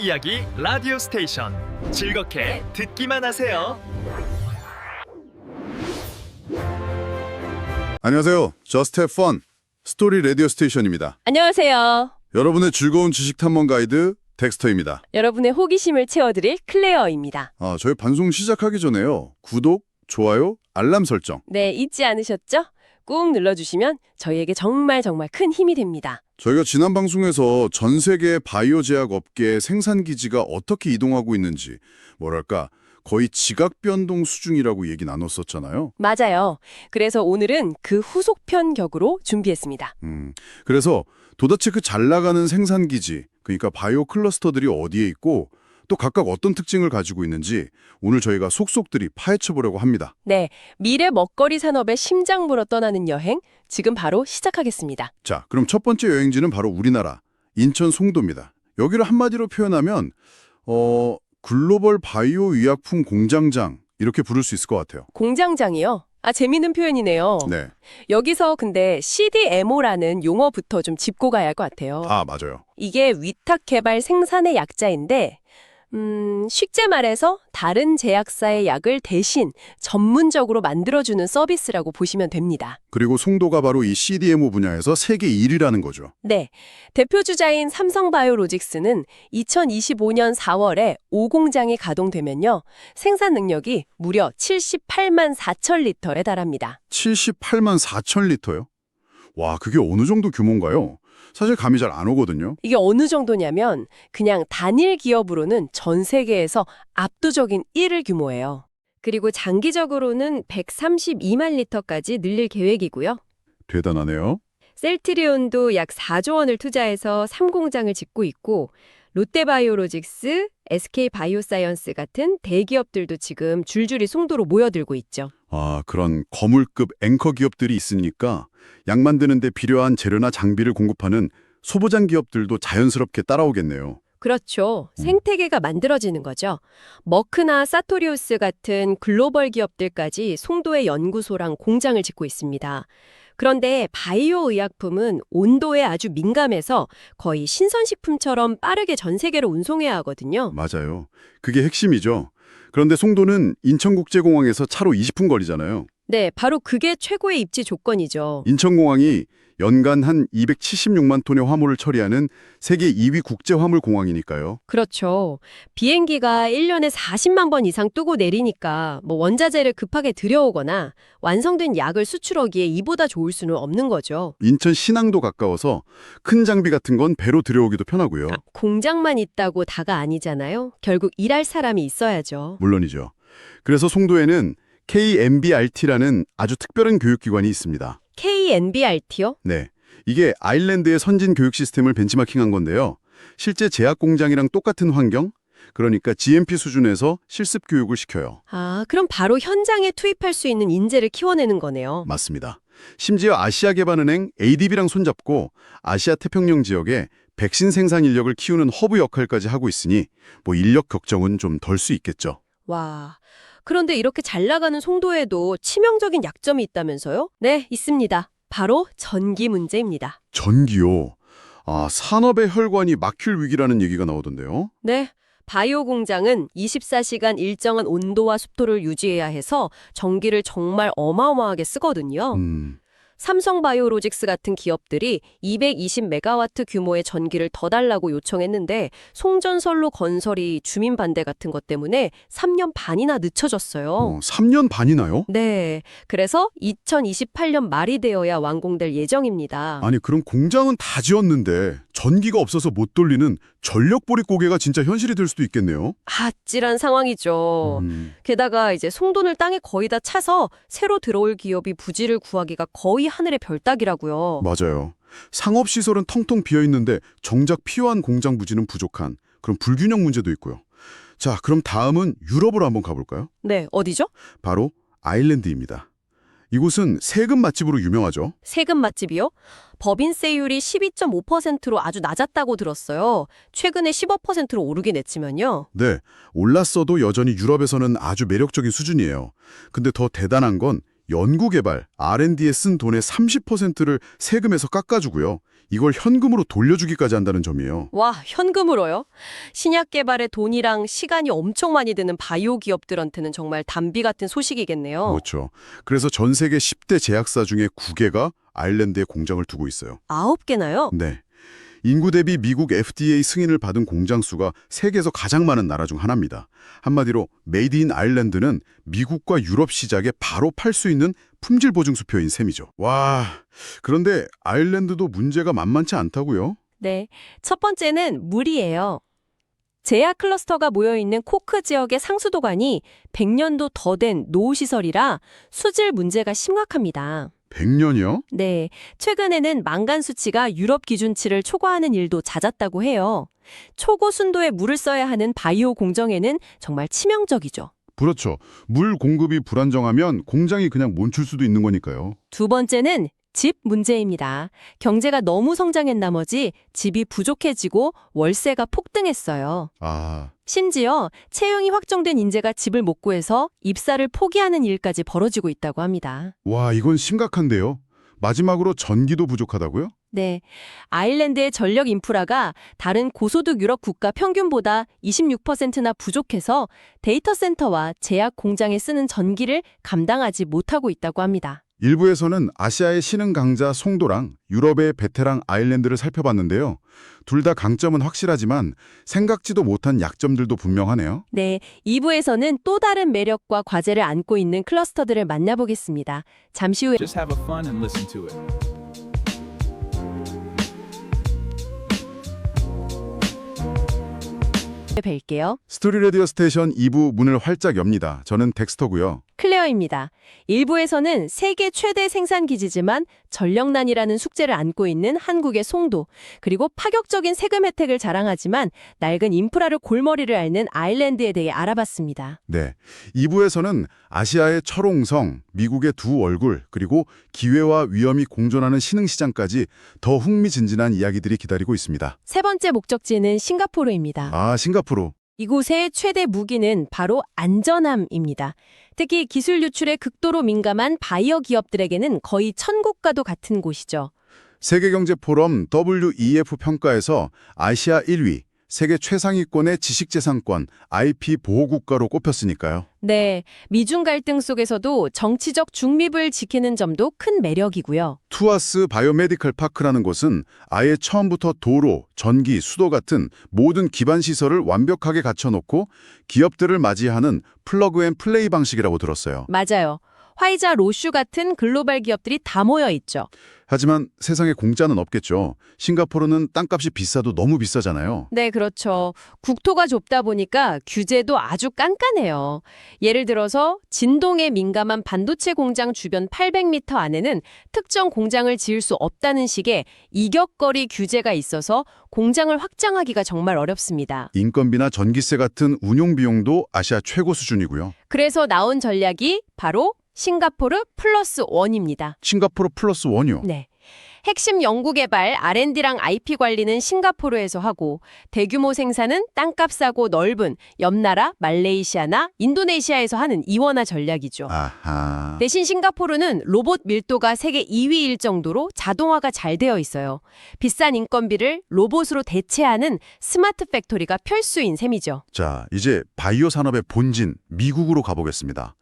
이야기 라디오 스테이션 즐겁게 듣기만 하세요. 안녕하세요. Just Have Fun 스토리 라디오 스테이션입니다. 안녕하세요. 여러분의 즐거운 지식 탐험 가이드 덱스터입니다. 여러분의 호기심을 채워드릴 클레어입니다. 저희 방송 시작하기 전에요. 구독, 좋아요, 알람 설정. 네, 잊지 않으셨죠? 꾹 눌러주시면 저희에게 정말 큰 힘이 됩니다. 저희가 지난 방송에서 전 세계 바이오 제약 업계의 생산 기지가 어떻게 이동하고 있는지 뭐랄까 거의 지각 변동 수준이라고 얘기 나눴었잖아요. 맞아요. 그래서 오늘은 그 후속편 격으로 준비했습니다. 그래서 도대체 그 잘 나가는 생산 기지, 그러니까 바이오 클러스터들이 어디에 있고 또 각각 어떤 특징을 가지고 있는지 오늘 저희가 속속들이 파헤쳐 보려고 합니다. 네, 미래 먹거리 산업의 심장부로 떠나는 여행 지금 바로 시작하겠습니다. 자, 그럼 첫 번째 여행지는 바로 우리나라 인천 송도입니다. 여기를 한마디로 표현하면 글로벌 바이오 의약품 공장장 이렇게 부를 수 있을 것 같아요. 공장장이요? 재미있는 표현이네요. 네. 여기서 근데 CDMO라는 용어부터 좀 짚고 가야 할 것 같아요. 맞아요. 이게 위탁 개발 생산의 약자인데 쉽게 말해서 다른 제약사의 약을 대신 전문적으로 만들어주는 서비스라고 보시면 됩니다. 그리고 송도가 바로 이 CDMO 분야에서 세계 1위라는 거죠. 네, 대표 주자인 삼성바이오로직스는 2025년 4월에 5공장이 가동되면요. 생산 능력이 무려 78만 4천 리터에 달합니다. 78만 4천 리터요? 와, 그게 어느 정도 규모인가요? 사실 감이 잘 안 오거든요. 이게 어느 정도냐면 그냥 단일 기업으로는 전 세계에서 압도적인 1위 규모예요. 그리고 장기적으로는 132만 리터까지 늘릴 계획이고요. 대단하네요. 셀트리온도 약 4조 원을 투자해서 3공장을 짓고 있고 롯데바이오로직스, SK바이오사이언스 같은 대기업들도 지금 줄줄이 송도로 모여들고 있죠. 그런 거물급 앵커 기업들이 있으니까 약 만드는 데 필요한 재료나 장비를 공급하는 소보장 기업들도 자연스럽게 따라오겠네요. 그렇죠. 생태계가 만들어지는 거죠. 머크나 사토리우스 같은 글로벌 기업들까지 송도에 연구소랑 공장을 짓고 있습니다. 그런데 바이오 의약품은 온도에 아주 민감해서 거의 신선식품처럼 빠르게 전 세계로 운송해야 하거든요. 맞아요. 그게 핵심이죠. 그런데 송도는 인천국제공항에서 차로 20분 거리잖아요. 네, 바로 그게 최고의 입지 조건이죠. 인천공항이 연간 한 276만 톤의 화물을 처리하는 세계 2위 국제 화물 공항이니까요. 그렇죠. 비행기가 1년에 40만 번 이상 뜨고 내리니까 원자재를 급하게 들여오거나 완성된 약을 수출하기에 이보다 좋을 수는 없는 거죠. 인천 신항도 가까워서 큰 장비 같은 건 배로 들여오기도 편하고요. 공장만 있다고 다가 아니잖아요. 결국 일할 사람이 있어야죠. 물론이죠. 그래서 송도에는 KNBRT라는 아주 특별한 교육기관이 있습니다. KNBRT요? 네, 이게 아일랜드의 선진 교육 시스템을 벤치마킹한 건데요. 실제 제약 공장이랑 똑같은 환경, 그러니까 GMP 수준에서 실습 교육을 시켜요. 그럼 바로 현장에 투입할 수 있는 인재를 키워내는 거네요. 맞습니다. 심지어 아시아개발은행 ADB랑 손잡고 아시아 태평양 지역에 백신 생산 인력을 키우는 허브 역할까지 하고 있으니 인력 걱정은 좀 덜 수 있겠죠. 와, 그런데 이렇게 잘 나가는 송도에도 치명적인 약점이 있다면서요? 네, 있습니다. 바로 전기 문제입니다. 전기요. 산업의 혈관이 막힐 위기라는 얘기가 나오던데요. 네, 바이오 공장은 24시간 일정한 온도와 습도를 유지해야 해서 전기를 정말 어마어마하게 쓰거든요. 삼성바이오로직스 같은 기업들이 220메가와트 규모의 전기를 더 달라고 요청했는데 송전선로 건설이 주민 반대 같은 것 때문에 3년 반이나 늦춰졌어요. 3년 반이나요? 네, 그래서 2028년 말이 되어야 완공될 예정입니다. 아니, 그럼 공장은 다 지었는데 전기가 없어서 못 돌리는 전력보릿 고개가 진짜 현실이 될 수도 있겠네요. 아찔한 상황이죠. 게다가 이제 송돈을 땅에 거의 다 차서 새로 들어올 기업이 부지를 구하기가 거의 하늘의 별 따기라고요. 맞아요. 상업시설은 텅텅 비어있는데 정작 필요한 공장 부지는 부족한 그런 불균형 문제도 있고요. 자, 그럼 다음은 유럽으로 한번 가볼까요? 네, 어디죠? 바로 아일랜드입니다. 이곳은 세금 맛집으로 유명하죠. 세금 맛집이요? 법인세율이 12.5%로 아주 낮았다고 들었어요. 최근에 15%로 오르긴 했지만요. 네, 올랐어도 여전히 유럽에서는 아주 매력적인 수준이에요. 근데 더 대단한 건 연구개발, R&D에 쓴 돈의 30%를 세금에서 깎아주고요. 이걸 현금으로 돌려주기까지 한다는 점이에요. 와, 현금으로요? 신약 개발에 돈이랑 시간이 엄청 많이 드는 바이오 기업들한테는 정말 단비 같은 소식이겠네요. 그렇죠. 그래서 전 세계 10대 제약사 중에 9개가 아일랜드에 공장을 두고 있어요. 9개나요? 네. 인구 대비 미국 FDA 승인을 받은 공장 수가 세계에서 가장 많은 나라 중 하나입니다. 한마디로 메이드 인 아일랜드는 미국과 유럽 시장에 바로 팔 수 있는 품질 보증 수표인 셈이죠. 와, 그런데 아일랜드도 문제가 만만치 않다고요? 네. 첫 번째는 물이에요. 제약 클러스터가 모여있는 코크 지역의 상수도관이 100년도 더 된 노후시설이라 수질 문제가 심각합니다. 100년이요? 네, 최근에는 망간 수치가 유럽 기준치를 초과하는 일도 잦았다고 해요. 초고 순도의 물을 써야 하는 바이오 공정에는 정말 치명적이죠. 그렇죠. 물 공급이 불안정하면 공장이 그냥 멈출 수도 있는 거니까요. 두 번째는 집 문제입니다. 경제가 너무 성장한 나머지 집이 부족해지고 월세가 폭등했어요. 아, 심지어 채용이 확정된 인재가 집을 못 구해서 입사를 포기하는 일까지 벌어지고 있다고 합니다. 와, 이건 심각한데요. 마지막으로 전기도 부족하다고요? 네, 아일랜드의 전력 인프라가 다른 고소득 유럽 국가 평균보다 26%나 부족해서 데이터 센터와 제약 공장에 쓰는 전기를 감당하지 못하고 있다고 합니다. 일부에서는 아시아의 신흥 강자 송도랑 유럽의 베테랑 아일랜드를 살펴봤는데요. 둘 다 강점은 확실하지만 생각지도 못한 약점들도 분명하네요. 네, 2부에서는 또 다른 매력과 과제를 안고 있는 클러스터들을 만나보겠습니다. 잠시 후에 Just have a fun and listen to it. 뵐게요. 스토리 라디오 스테이션 2부 문을 활짝 엽니다. 저는 덱스터고요. 클레어입니다. 1부에서는 세계 최대 생산 기지지만 전력난이라는 숙제를 안고 있는 한국의 송도, 그리고 파격적인 세금 혜택을 자랑하지만 낡은 인프라를 골머리를 앓는 아일랜드에 대해 알아봤습니다. 네, 2부에서는 아시아의 철옹성, 미국의 두 얼굴, 그리고 기회와 위험이 공존하는 신흥시장까지 더 흥미진진한 이야기들이 기다리고 있습니다. 세 번째 목적지는 싱가포르입니다. 아, 싱가포르. 이곳의 최대 무기는 바로 안전함입니다. 특히 기술 유출에 극도로 민감한 바이오 기업들에게는 거의 천국과도 같은 곳이죠. 세계경제포럼 WEF 평가에서 아시아 1위, 세계 최상위권의 지식재산권, IP 보호국가로 꼽혔으니까요. 네, 미중 갈등 속에서도 정치적 중립을 지키는 점도 큰 매력이고요. 투아스 바이오메디컬 파크라는 곳은 아예 처음부터 도로, 전기, 수도 같은 모든 기반 시설을 완벽하게 갖춰놓고 기업들을 맞이하는 플러그 앤 플레이 방식이라고 들었어요. 맞아요. 화이자, 로슈 같은 글로벌 기업들이 다 모여 있죠. 하지만 세상에 공짜는 없겠죠. 싱가포르는 땅값이 비싸도 너무 비싸잖아요. 네, 그렇죠. 국토가 좁다 보니까 규제도 아주 깐깐해요. 예를 들어서 진동에 민감한 반도체 공장 주변 800m 안에는 특정 공장을 지을 수 없다는 식의 이격거리 규제가 있어서 공장을 확장하기가 정말 어렵습니다. 인건비나 전기세 같은 운용 비용도 아시아 최고 수준이고요. 그래서 나온 전략이 바로 싱가포르 플러스 원입니다. 싱가포르 플러스 원이요. 네. 핵심 연구개발, R&D랑 IP 관리는 싱가포르에서 하고 대규모 생산은 땅값 싸고 넓은 옆나라, 말레이시아나 인도네시아에서 하는 이원화 전략이죠. 아하. 대신 싱가포르는 로봇 밀도가 세계 2위일 정도로 자동화가 잘 되어 있어요. 비싼 인건비를 로봇으로 대체하는 스마트 팩토리가 필수인 셈이죠. 자, 이제 바이오 산업의 본진, 미국으로 가보겠습니다.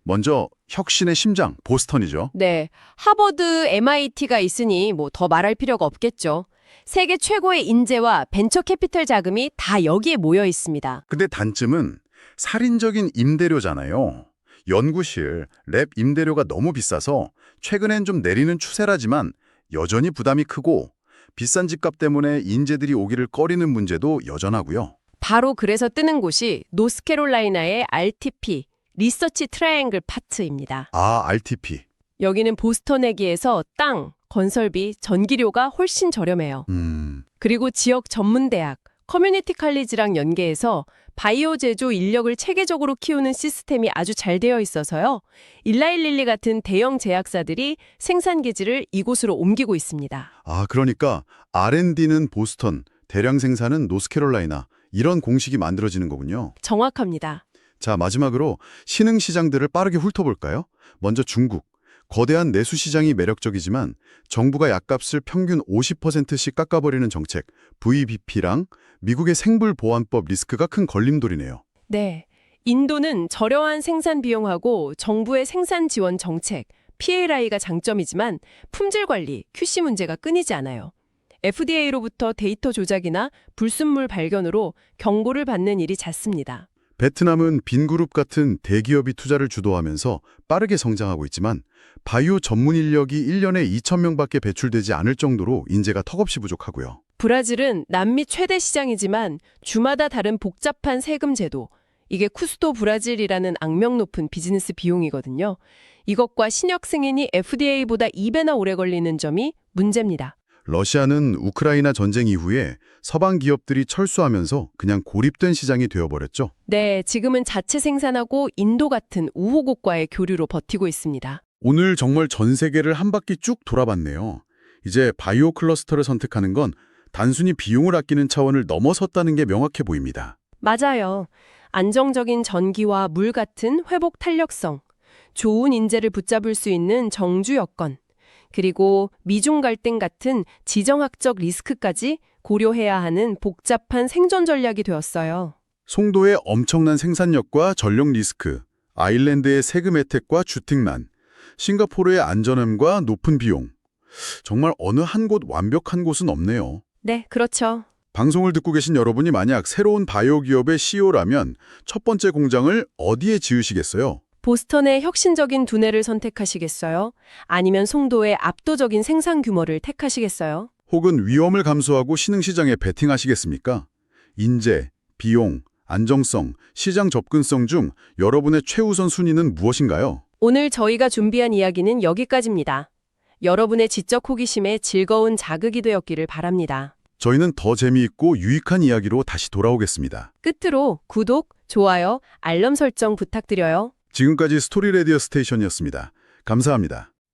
먼저 혁신의 심장, 보스턴이죠. 네, 하버드, MIT가 있으니 뭐 더 말할 필요가 없겠죠. 세계 최고의 인재와 벤처 캐피털 자금이 다 여기에 모여 있습니다. 근데 단점은 살인적인 임대료잖아요. 연구실, 랩 임대료가 너무 비싸서 최근엔 좀 내리는 추세라지만 여전히 부담이 크고 비싼 집값 때문에 인재들이 오기를 꺼리는 문제도 여전하고요. 바로 그래서 뜨는 곳이 노스캐롤라이나의 RTP, 리서치 트라이앵글 파트입니다. 아, RTP. 여기는 보스턴에 비해서 땅, 건설비, 전기료가 훨씬 저렴해요. 그리고 지역 전문대학, 커뮤니티 칼리지랑 연계해서 바이오 제조 인력을 체계적으로 키우는 시스템이 아주 잘 되어 있어서요. 일라일릴리 같은 대형 제약사들이 생산 기지를 이곳으로 옮기고 있습니다. 아, 그러니까 R&D는 보스턴, 대량 생산은 노스캐롤라이나 이런 공식이 만들어지는 거군요. 정확합니다. 자, 마지막으로 신흥 시장들을 빠르게 훑어볼까요? 먼저 중국. 거대한 내수 시장이 매력적이지만 정부가 약값을 평균 50%씩 깎아버리는 정책, VBP랑 미국의 생불보안법 리스크가 큰 걸림돌이네요. 네. 인도는 저렴한 생산 비용하고 정부의 생산 지원 정책, PLI가 장점이지만 품질 관리, QC 문제가 끊이지 않아요. FDA로부터 데이터 조작이나 불순물 발견으로 경고를 받는 일이 잦습니다. 베트남은 빈그룹 같은 대기업이 투자를 주도하면서 빠르게 성장하고 있지만 바이오 전문 인력이 1년에 2,000명밖에 배출되지 않을 정도로 인재가 턱없이 부족하고요. 브라질은 남미 최대 시장이지만 주마다 다른 복잡한 세금 제도, 이게 쿠스토 브라질이라는 악명 높은 비즈니스 비용이거든요. 이것과 신약 승인이 FDA보다 2배나 오래 걸리는 점이 문제입니다. 러시아는 우크라이나 전쟁 이후에 서방 기업들이 철수하면서 그냥 고립된 시장이 되어버렸죠. 네, 지금은 자체 생산하고 인도 같은 우호국과의 교류로 버티고 있습니다. 오늘 정말 전 세계를 한 바퀴 쭉 돌아봤네요. 이제 바이오 클러스터를 선택하는 건 단순히 비용을 아끼는 차원을 넘어섰다는 게 명확해 보입니다. 맞아요. 안정적인 전기와 물 같은 회복 탄력성, 좋은 인재를 붙잡을 수 있는 정주 여건, 그리고 미중 갈등 같은 지정학적 리스크까지 고려해야 하는 복잡한 생존 전략이 되었어요. 송도의 엄청난 생산력과 전력 리스크, 아일랜드의 세금 혜택과 주택난, 싱가포르의 안전함과 높은 비용. 정말 어느 한 곳 완벽한 곳은 없네요. 네, 그렇죠. 방송을 듣고 계신 여러분이 만약 새로운 바이오 기업의 CEO라면 첫 번째 공장을 어디에 지으시겠어요? 보스턴의 혁신적인 두뇌를 선택하시겠어요? 아니면 송도의 압도적인 생산 규모를 택하시겠어요? 혹은 위험을 감수하고 신흥시장에 베팅하시겠습니까? 인재, 비용, 안정성, 시장 접근성 중 여러분의 최우선 순위는 무엇인가요? 오늘 저희가 준비한 이야기는 여기까지입니다. 여러분의 지적 호기심에 즐거운 자극이 되었기를 바랍니다. 저희는 더 재미있고 유익한 이야기로 다시 돌아오겠습니다. 끝으로 구독, 좋아요, 알람 설정 부탁드려요. 지금까지 스토리 라디오 스테이션이었습니다. 감사합니다.